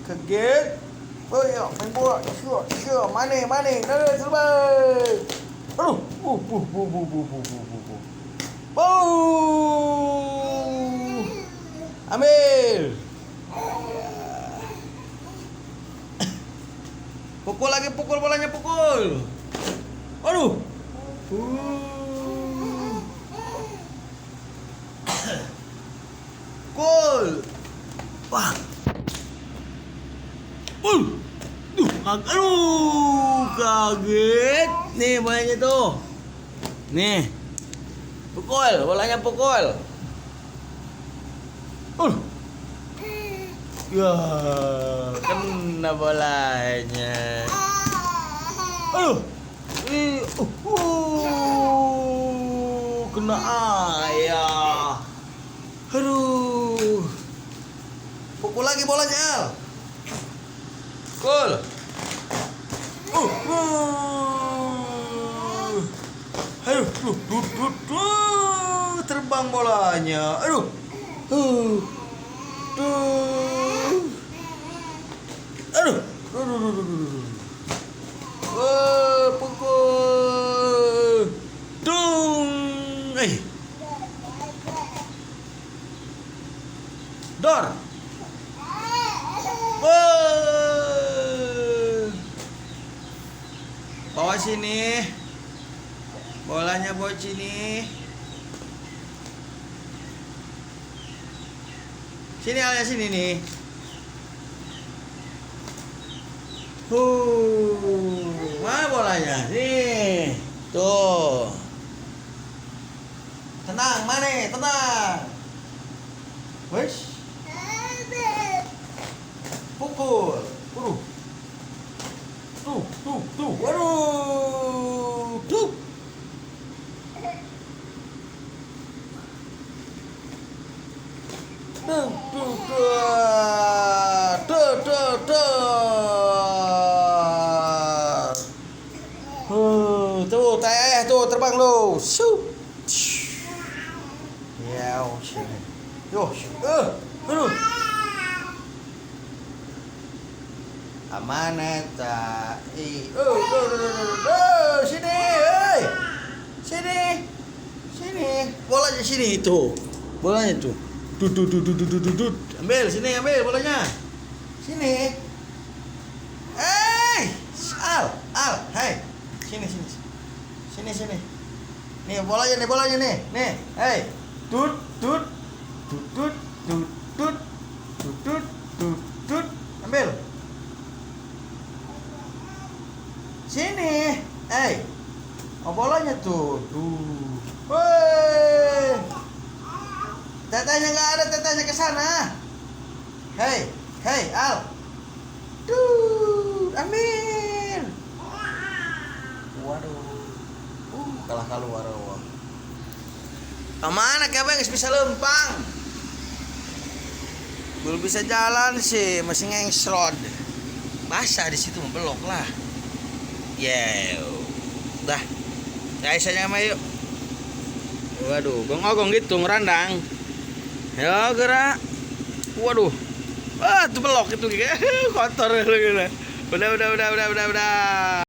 Kaget. Oh ya, main bola. Sure. Mane. Dah, terbang. Aduh. Ambil. Pukul bolanya, pukul. Aduh. Pukul. Wah. Aduh, kaget. Nih bolanya tuh. Nih. Bolanya pukul. Ya, kena bolanya. Kena ayah. Aduh. Pukul lagi bolanya, Al. Pukul. Aduh, terbang bolanya. Aduh. Pukul. Dung. Dor. Bawa sini. Bolanya bawa sini. Sini alias sini nih. Mana bolanya? Nih. Tuh. Tenang, mana? Tenang. Wes. Pukul. Tuh. Waduh. Tuh. Tuh terbang lo. Aduh. Amanah tak. Sini, Sini. Bolanya sini itu. Bolanya tuh. Ambil bolanya. Sini. Al, hai. Sini. Nih bolanya nih. Hey. Tut. Ambil. Sini. Hey. Oh, bolanya tuh. Woi. Tetenya nggak ada, tetenya ke sana. Hey, Al. Ambil. Waduh. Kalah keluar. Kemana Bang? Bisa lempang. Belum bisa jalan sih, masih ngengsrod. Basah di situ, belok lah. Dah. Guys, saya mah yuk. Waduh, gong gitu ngerandang. Ya gerak. Waduh. Tuh belok itu kotor. Udah.